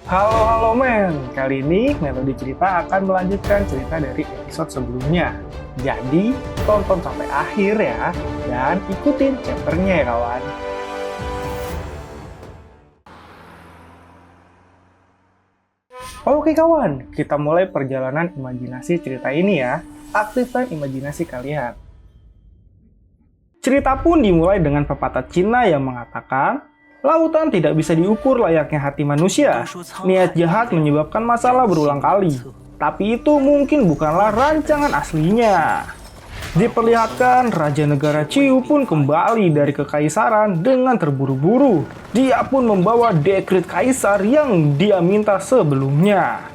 Halo men, kali ini Melodi Cerita akan melanjutkan cerita dari episode sebelumnya. Jadi, tonton sampai akhir ya, dan ikutin chapternya ya kawan. Oke kawan, kita mulai perjalanan imajinasi cerita ini ya. Aktifkan imajinasi kalian. Cerita pun dimulai dengan pepatah Cina yang mengatakan, lautan tidak bisa diukur layaknya hati manusia. Niat jahat menyebabkan masalah berulang kali. Tapi itu mungkin bukanlah rancangan aslinya. Diperlihatkan Raja Negara Ciu pun kembali dari kekaisaran dengan terburu-buru. Dia pun membawa dekret kaisar yang dia minta sebelumnya.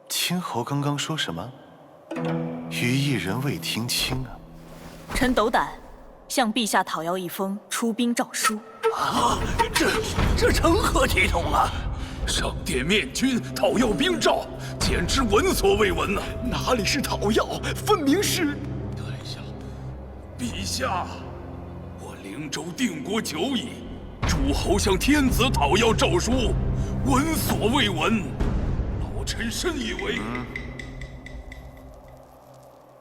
青侯刚刚说什么？羽翼人未听清啊！臣斗胆向陛下讨要一封出兵诏书。啊，这成何体统啊！上殿面君讨要兵诏，简直闻所未闻呐！哪里是讨要，分明是……陛下，我灵州定国久矣，诸侯向天子讨要诏书，闻所未闻。臣深以为，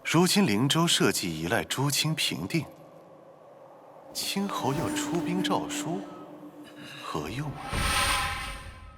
如今灵州社稷依赖诸卿平定，青侯要出兵诏书，何用啊？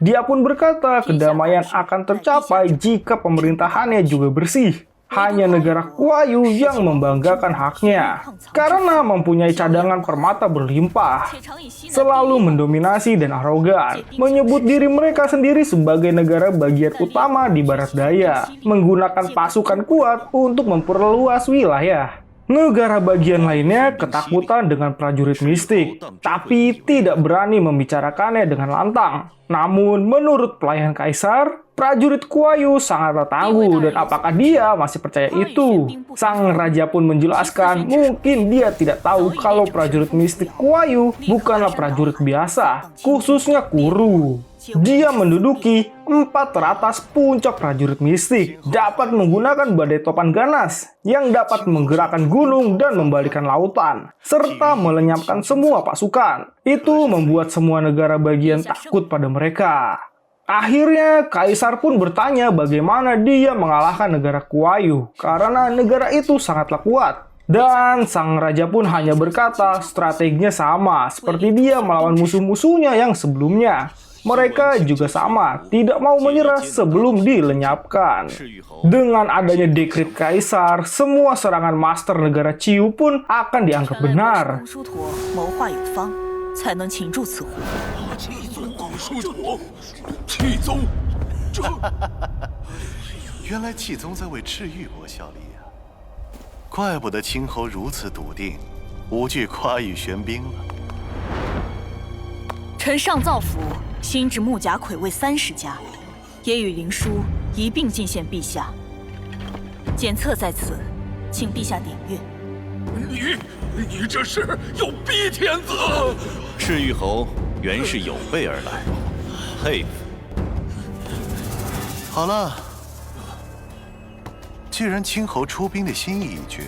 Dia pun berkata kedamaian akan tercapai jika pemerintahannya juga bersih. Hanya negara Kuayu yang membanggakan haknya, karena mempunyai cadangan permata berlimpah, selalu mendominasi dan arogan, menyebut diri mereka sendiri sebagai negara bagian utama di barat daya, menggunakan pasukan kuat untuk memperluas wilayah. Negara bagian lainnya ketakutan dengan prajurit mistik, tapi tidak berani membicarakannya dengan lantang. Namun, menurut pelayan kaisar, prajurit Kuayu sangatlah tangguh dan apakah dia masih percaya itu? Sang raja pun menjelaskan mungkin dia tidak tahu kalau prajurit mistik Kuayu bukanlah prajurit biasa, khususnya Kuru. Dia menduduki 4 teratas puncak prajurit mistik, dapat menggunakan badai topan ganas yang dapat menggerakkan gunung dan membalikan lautan, serta melenyapkan semua pasukan. Itu membuat semua negara bagian takut pada mereka. Akhirnya, Kaisar pun bertanya bagaimana dia mengalahkan negara Kuayu, karena negara itu sangatlah kuat. Dan sang raja pun hanya berkata strateginya sama, seperti dia melawan musuh-musuhnya yang sebelumnya. Mereka juga sama, tidak mau menyerah sebelum dilenyapkan. Dengan adanya dekret kaisar, semua serangan master negara Ciu pun akan dianggap benar. 原来季宗在为赤玉国效力啊！怪不得青侯如此笃定，无惧夸羽玄兵了。臣上造府，新置木甲魁卫30家，也与灵书一并进献陛下。检册在此，请陛下点阅。你这是要逼天子！赤玉侯原是有备而来，佩服。好了，既然青侯出兵的心意已决，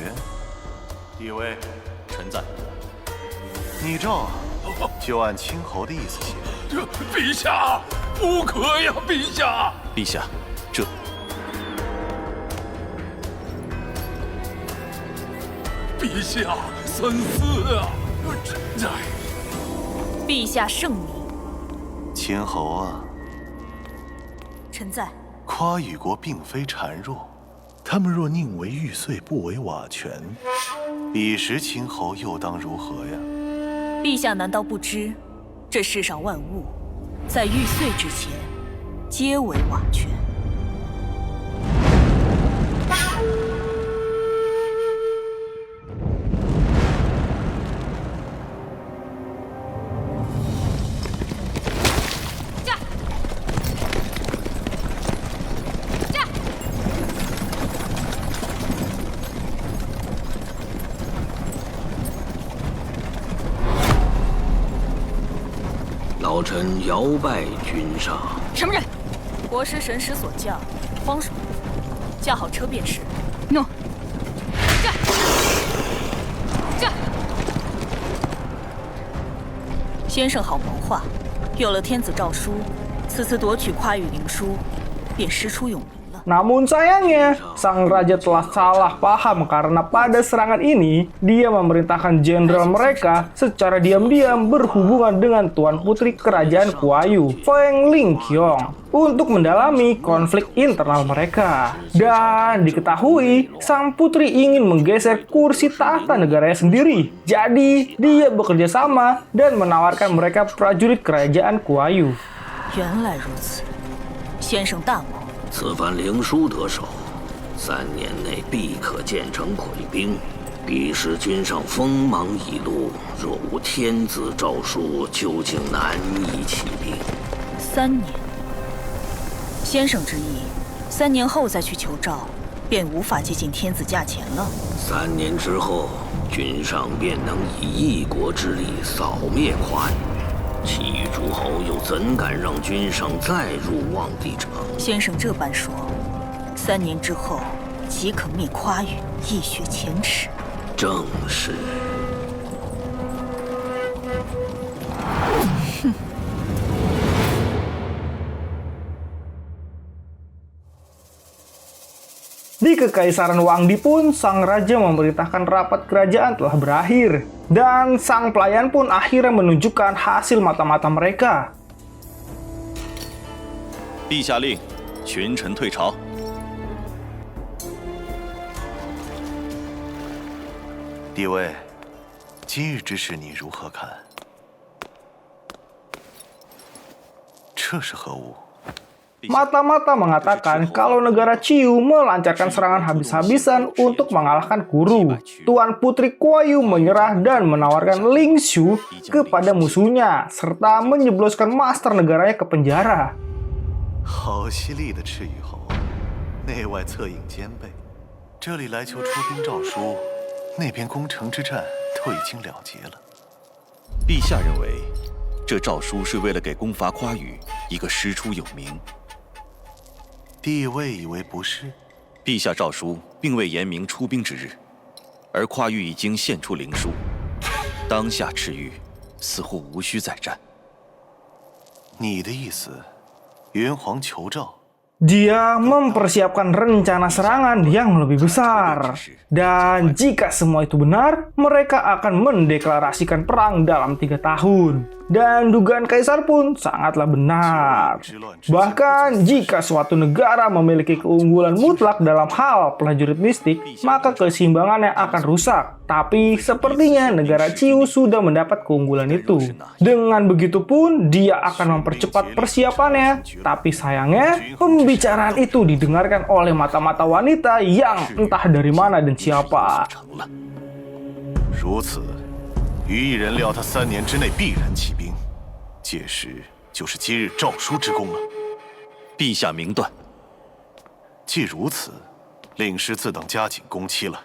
帝位，臣在。拟诏就按青侯的意思写。陛下，不可呀，陛下！陛下，这陛下三思啊！陛下圣明。青侯啊，臣在。夸羽国并非孱弱，他们若宁为玉碎，不为瓦全，彼时青侯又当如何呀？陛下难道不知，这世上万物，在玉碎之前，皆为瓦全。小臣摇拜君上。什么人？国师神使所降，慌什么？驾好车便是。诺。驾。先生好谋划，有了天子诏书，此次夺取夸羽灵书，便师出有名了。 Namun sayangnya, sang raja telah salah paham karena pada serangan ini, dia memerintahkan jenderal mereka secara diam-diam berhubungan dengan Tuan Putri Kerajaan Kuayu, Feng Lingqiong, untuk mendalami konflik internal mereka. Dan diketahui, sang putri ingin menggeser kursi tahta negaranya sendiri. Jadi, dia bekerja sama dan menawarkan mereka prajurit Kerajaan Kuayu. 原来如此，先生大谋。 此番灵书得手，3年内必可建成溃兵，彼时君上锋芒已露，若无天子诏书，究竟难以起兵。3年，先生之意，3年后再去求诏，便无法接近天子驾前了。3年之后，君上便能以一国之力扫灭夸羽。 其余诸侯又怎敢让君上再入望帝城？先生这般说，3年之后即可灭夸羽，一雪前耻。正是。哼。Di Kekaisaran Wangdi pun, sang raja memerintahkan rapat kerajaan telah berakhir. Dan sang pelayan pun akhirnya menunjukkan hasil mata-mata mereka. 陛下令，群臣退朝。帝位，今日之事你如何看？这是何物？ Mata-mata mengatakan kalau negara Ciu melancarkan serangan habis-habisan untuk mengalahkan Kuru. Tuan Putri Kuayu menyerah dan menawarkan Ling Shu kepada musuhnya, serta menjebloskan master negaranya ke penjara. 好犀利的赤羽侯，内外策应兼备。这里来求出兵诏书，那边攻城之战都已经了结了。陛下认为，这诏书是为了给攻伐夸羽一个师出有名。 帝位以为不是？陛下诏书并未言明出兵之日，而夸羽已经献出灵书，当下赤羽似乎无需再战。你的意思，元皇求诏？ Dia mempersiapkan rencana serangan yang lebih besar. Dan jika semua itu benar, mereka akan mendeklarasikan perang dalam 3 tahun. Dan dugaan Kaisar pun sangatlah benar. Bahkan jika suatu negara memiliki keunggulan mutlak dalam hal prajurit mistik, maka keseimbangannya akan rusak. Tapi sepertinya negara Ciu sudah mendapat keunggulan itu. Dengan begitu pun, dia akan mempercepat persiapannya. Tapi sayangnya, pembicaraan itu didengarkan oleh mata-mata wanita yang entah dari mana dan siapa. 如此，羽翼人料他3年之内必然起兵，届时就是今日诏书之功了。陛下明断。既如此，令师自等加紧工期了。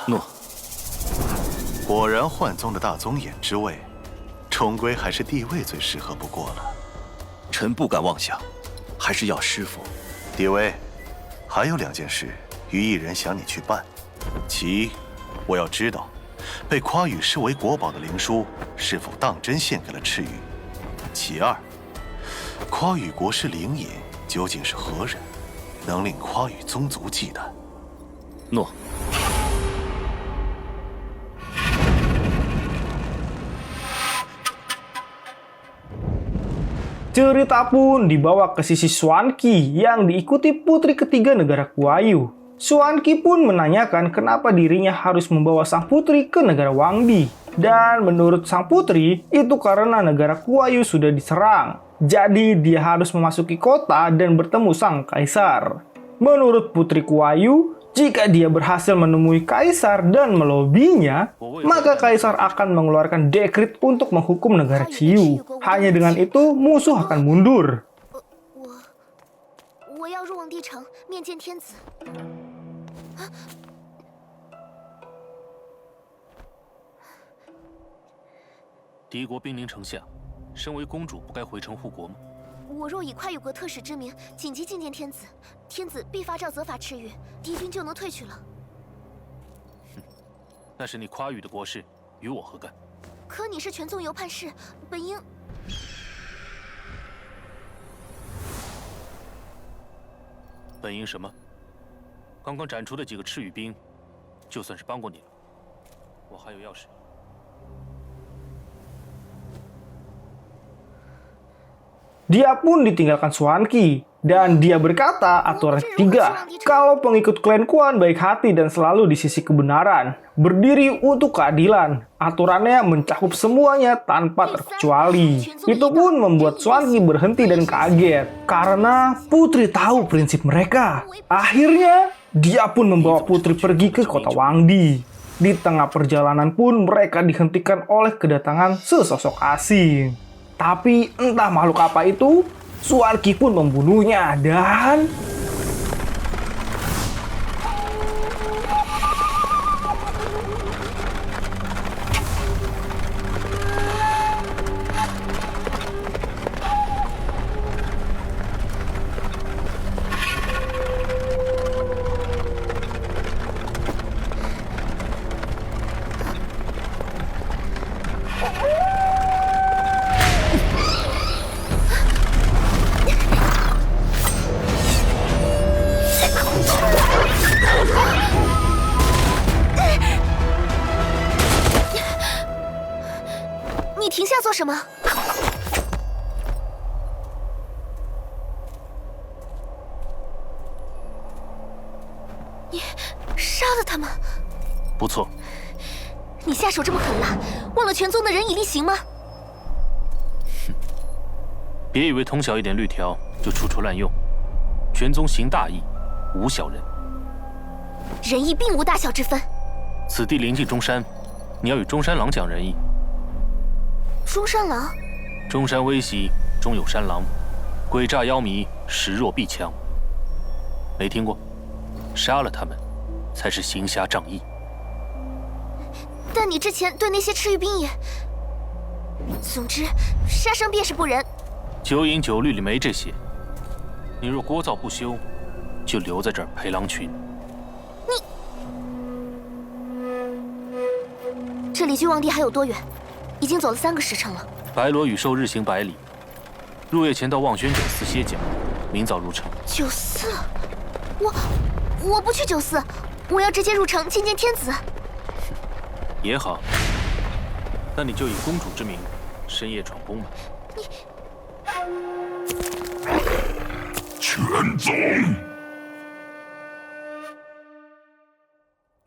诺。果然，幻宗的大宗眼之位，终归还是帝位最适合不过了。臣不敢妄想，还是要师傅。帝位，还有2件事，羽翼人想你去办。其一，我要知道，被夸羽视为国宝的灵书是否当真献给了赤羽。其二，夸羽国师灵隐究竟是何人，能令夸羽宗族忌惮？诺。 Cerita pun dibawa ke sisi Xuanqi yang diikuti putri ketiga negara Kuayu. Xuanqi pun menanyakan kenapa dirinya harus membawa sang putri ke negara Wangdi. Dan menurut sang putri, itu karena negara Kuayu sudah diserang. Jadi dia harus memasuki kota dan bertemu sang kaisar. Menurut putri Kuayu, jika dia berhasil menemui kaisar dan melobinya, maka kaisar akan mengeluarkan dekrit untuk menghukum negara Ciu. Hanya dengan itu, musuh akan mundur. 我要入望帝城面见天子。敌国兵临城下，身为公主，不该回城护国吗？我若以跨域国特使之名紧急觐见天子，天子必发诏责罚赤羽，敌军就能退去了。那是你跨域的国事，与我何干？可你是全宗游叛士，本应……本应什么？刚刚斩除的几个赤羽兵，就算是帮过你了。我还有要事。Dia pun ditinggalkan Xuanqi, dan dia berkata aturan ketiga, kalau pengikut klan Quan baik hati dan selalu di sisi kebenaran, berdiri untuk keadilan. Aturannya mencakup semuanya tanpa terkecuali. Itu pun membuat Xuanqi berhenti dan kaget, karena Putri tahu prinsip mereka. Akhirnya, dia pun membawa Putri pergi ke kota Wangdi. Di tengah perjalanan pun mereka dihentikan oleh kedatangan sesosok asing. Tapi entah makhluk apa itu, Xuanqi pun membunuhnya dan...你停下做什么？你杀了他们？不错。你下手这么狠辣，忘了全宗的仁义力行吗？别以为通晓一点律条就处处滥用，全宗行大义，无小人。仁义并无大小之分。此地临近中山，你要与中山狼讲仁义。中山狼，中山危袭，终有山狼，诡诈妖迷，时弱必强。没听过？杀了他们，才是行侠仗义。但你之前对那些赤羽兵也……总之，杀生便是不仁。九饮九律里没这些。你若聒噪不休，就留在这儿陪狼群。这里距望地还有多远？已经走了3个时辰了。白罗羽兽日行100里，入夜前到望轩酒肆歇脚，明早入城。酒肆？我不去酒肆，我要直接入城觐见天子。也好，那你就以公主之名，深夜闯宫吧。全宗。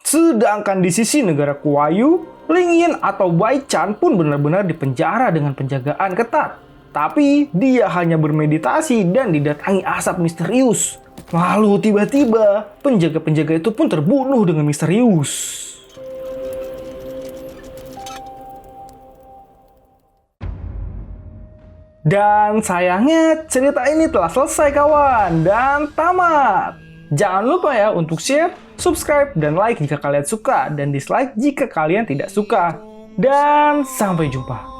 Sedangkan di sisi negara Kuayu, Ling Yin atau Bai Chan pun benar-benar dipenjara dengan penjagaan ketat. Tapi dia hanya bermeditasi dan didatangi asap misterius. Lalu tiba-tiba, penjaga-penjaga itu pun terbunuh dengan misterius. Dan sayangnya cerita ini telah selesai kawan dan tamat. Jangan lupa ya untuk share, subscribe, dan like jika kalian suka, dan dislike jika kalian tidak suka. Dan sampai jumpa.